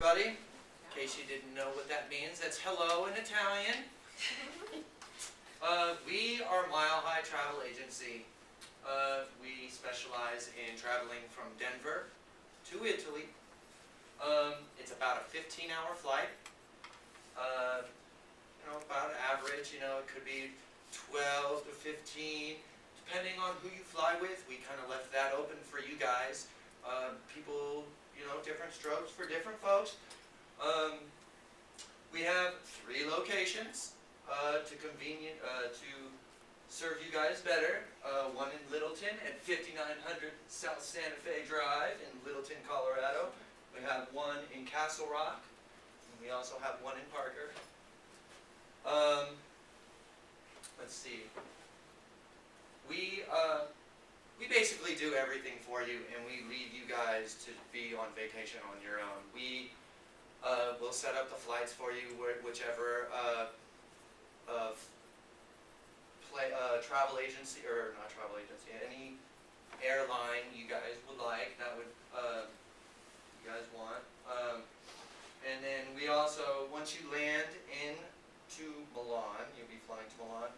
Everybody, in case you didn't know what that means, that's hello in Italian. We are Mile High Travel Agency. We specialize in traveling from Denver to Italy. It's about a 15-hour flight. About average, it could be 12 to 15, depending on who you fly with. We kind of left that open for you guys. People, different strokes for different folks. We have 3 locations to serve you guys better. One in Littleton at 5900 South Santa Fe Drive in Littleton, Colorado. We have one in Castle Rock, and we also have one in Parker. Let's see. We basically do everything for you, and we leave you guys to be on vacation on your own. We will set up the flights for you, whichever travel agency, or not travel agency, any airline you guys would like, that would you guys want. And then we also, once you land into Milan, you'll be flying to Milan.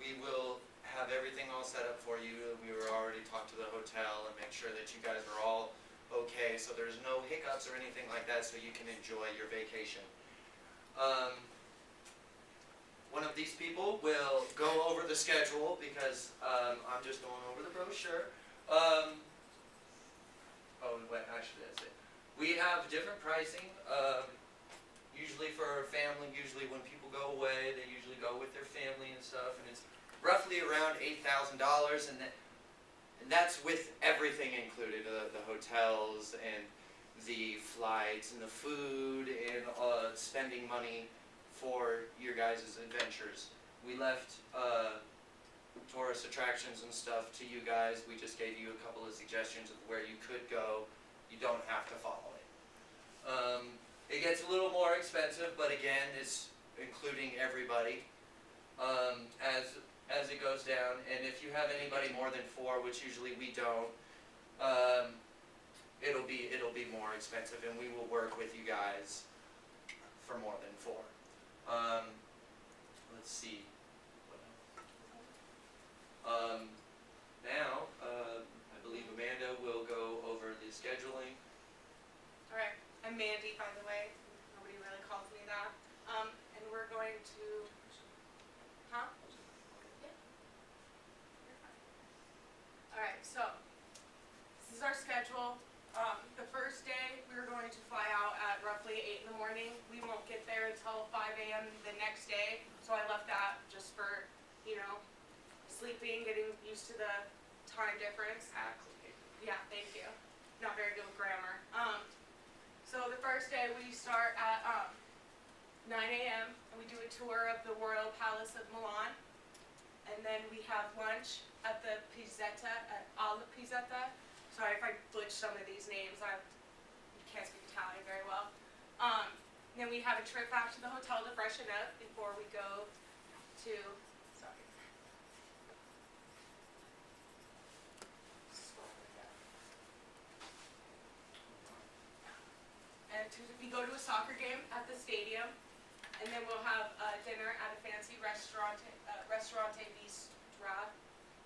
We will have everything all set up for you. We were already talked to the hotel and make sure that you guys are all okay, so there's no hiccups or anything like that, so you can enjoy your vacation. One of these people will go over the schedule because I'm just going over the brochure. Actually that's it. We have different pricing. Usually for a family, usually when people go away, they usually go with their family and stuff, and it's roughly around $8,000, and that's with everything included, the hotels and the flights and the food and spending money for your guys' adventures. We left tourist attractions and stuff to you guys. We just gave you a couple of suggestions of where you could go. You don't have to follow it. It gets a little more expensive, but again, it's including everybody as it goes down. And if you have anybody more than 4, which usually we don't, it'll be more expensive, and we will work with you guys for more than 4. Let's see. Now, I believe Amanda will go over the scheduling. All right, I'm Mandy, by the way. Nobody really calls me that. And we're going to, Yeah. You're fine. All right, so this is our schedule. The first day we're going to fly out at roughly 8 in the morning. We won't get there until 5 a.m. the next day, so I left that just for, sleeping, getting used to the time difference. Acclimate. Yeah, thank you. Not very good with grammar. So the first day we start at 9 a.m. and we do a tour of the Royal Palace of Milan, and then we have lunch at the Pizzetta, at Alla Pizzetta. Sorry if I butch some of these names. I can't speak Italian very well. Then we have a trip back to the hotel to freshen up before we go to, we go to a soccer game at the stadium, and then we'll have dinner at a fancy Ristorante Bistro.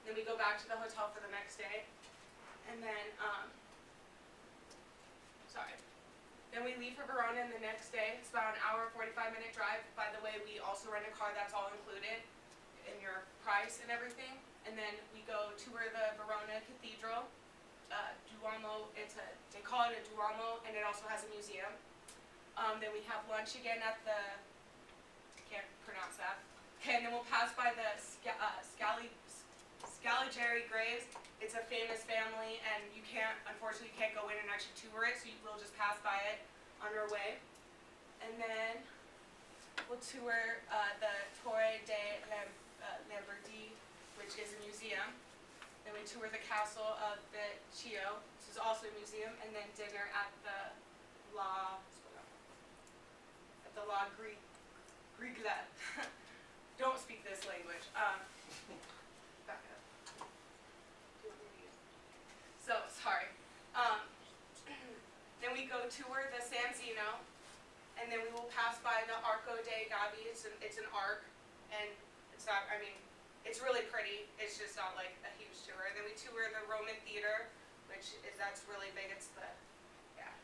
Then we go back to the hotel for the next day, and then then we leave for Verona the next day. It's about an hour, 45-minute drive. By the way, we also rent a car. That's all included in your price and everything. And then we go tour the Verona Cathedral. Duomo, they call it a Duomo, and it also has a museum. Then we have lunch again at the, can't pronounce that. Okay, and then we'll pass by the Scaligeri graves. It's a famous family, and unfortunately you can't go in and actually tour it, so we'll just pass by it on our way. And then we'll tour the Torre de Lamberti, which is a museum. Then we tour the castle of Vecchio, which is also a museum, and then dinner at the La Griglia. Don't speak this language. Back up. So sorry. tour the Sanzino, and then we will pass by the Arco dei Gabbi. It's an arc, and it's not, I mean, it's really pretty. It's just not like a huge tour. And then we tour the Roman Theater, that's really big. It's the, yeah.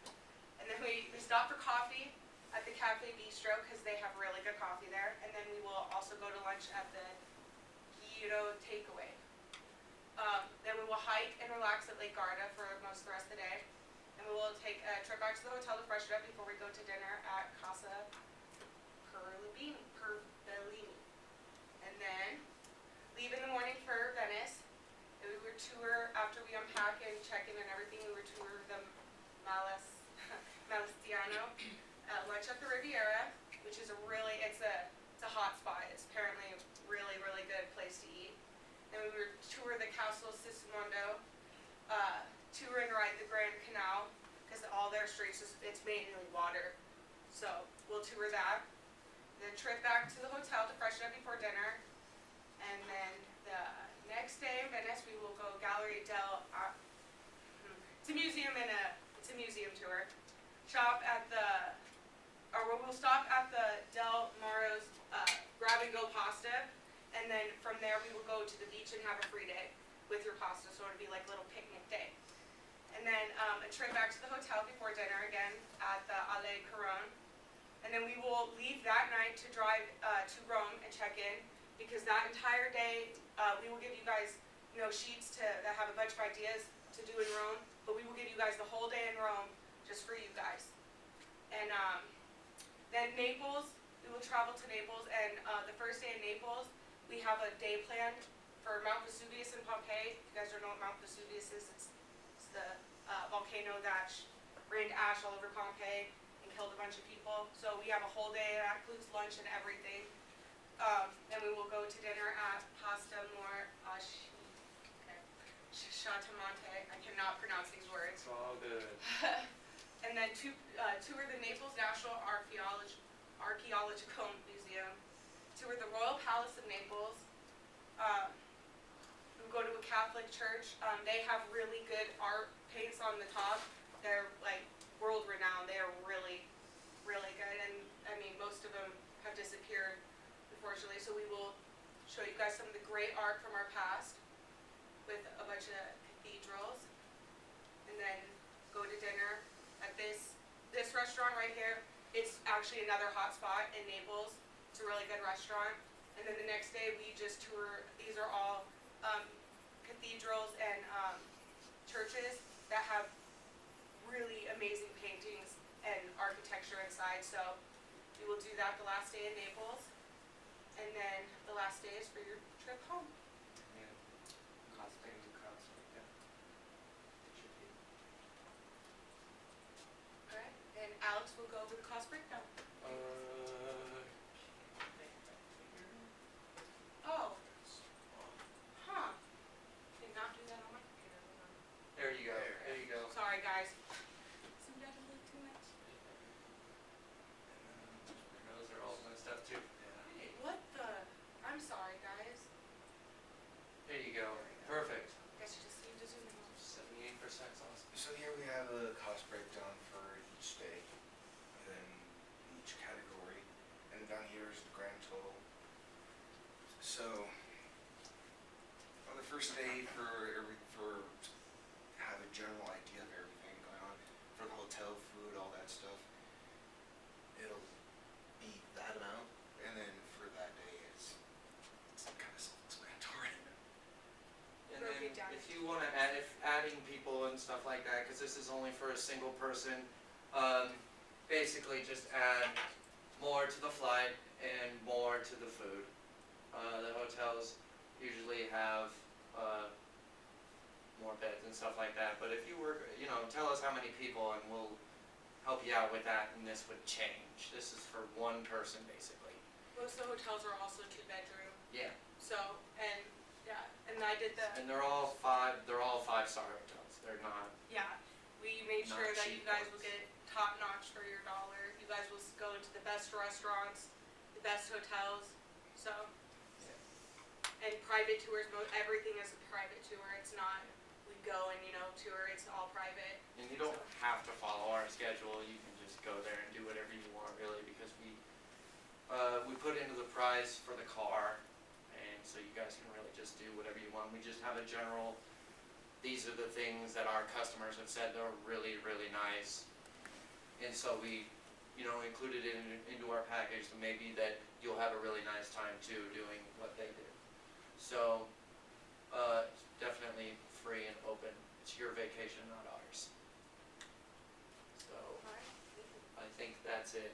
And then we stop for coffee at the Cafe Bistro because they have really good coffee there. And then we will also go to lunch at the Giro Takeaway. Then we will hike and relax at Lake Garda for most of the rest of the day. And we will take a trip back to the hotel to freshen up before we go to dinner at Casa Perlini. And then leave in the morning for Venice. And we would tour, after we unpack and check in and everything, we would tour the Malestiano, lunch at the Riviera, which is it's a hot spot. It's apparently a really, really good place to eat. Then we would tour the Castle Sismondo, tour and ride the Grand Canal, because all their streets, it's mainly water. So we'll tour that. Then trip back to the hotel to freshen up before dinner. And then the next day in Venice, we will go Gallery del it's a museum it's a museum tour. We'll stop at the Del Maro's grab and go pasta, and then from there we will go to the beach and have a free day with your pasta, so it'll be like a little picnic day. And then a trip back to the hotel before dinner again at the Ale Caron. And then we will leave that night to drive to Rome and check in, because that entire day we will give you guys sheets that have a bunch of ideas to do in Rome, but we will give you guys the whole day in Rome just for you guys. And then Naples, we will travel to Naples, and the first day in Naples we have a day planned for Mount Vesuvius in Pompeii. If you guys don't know what Mount Vesuvius is, it's the volcano that rained ash all over Pompeii and killed a bunch of people. So we have a whole day that includes lunch and everything. Then we will go to dinner at Pasta More Chatamonte. I cannot pronounce these words. It's all good. And then tour the Naples National Archaeological Museum. Tour the Royal Palace of Naples. We'll go to a Catholic church. They have really good art paints on the top. They're like world renowned. They are really, really good. And I mean, most of them have disappeared, unfortunately. So we will show you guys some of the great art from our past with a bunch of cathedrals. And then go to dinner at this restaurant right here. It's actually another hot spot in Naples. It's a really good restaurant. And then the next day we just tour, these are all cathedrals and churches that have really amazing paintings and architecture inside. So we will do that the last day in Naples. And then the last day is for your trip home. Yeah. Cosplay. Yeah. It should be. Alright, and Alex will go over the cost breakdown. Oh. Huh. Did not do that on my computer. Hold on. There you go. There you go. Sorry, guys. Some data a little too much. Those are all my stuff too. Hey, what the? I'm sorry, guys. There you go. Perfect. Guess you just need to zoom in. 78% awesome. So here we have a cost breakdown for each day, and then each category, and down here is the grand total. So on the first day, to have a general idea of everything going on, for the hotel, food, all that stuff, it'll be that amount, and then for that day, it's kind of self-explanatory. And Broke then it down. if you want to add, adding people and stuff like that, because this is only for a single person, basically just add more to the flight and more to the food. The hotels usually have more beds and stuff like that, but if you were, tell us how many people and we'll help you out with that, and this would change. This is for one person basically. Most of the hotels are also 2-bedroom. Yeah. So, and yeah, and I did the, And they're all 5-star hotels. They're not. yeah, we made Not sure that you cheap guys ones. will get top notch for your dollar. You guys will go into the best restaurants, the best hotels, so. And private tours, everything is a private tour. It's not, we can go and, you know, tour. It's all private. And you don't have to follow our schedule, you can just go there and do whatever you want really, because we put into the price for the car, and so you guys can really just do whatever you want. We just have a general, these are the things that our customers have said they're really, really nice. And so we, you know, included it into our package, so maybe that you'll have a really nice time too doing what they did. So, it's definitely free and open. It's your vacation, not ours. So, Alright. I think that's it.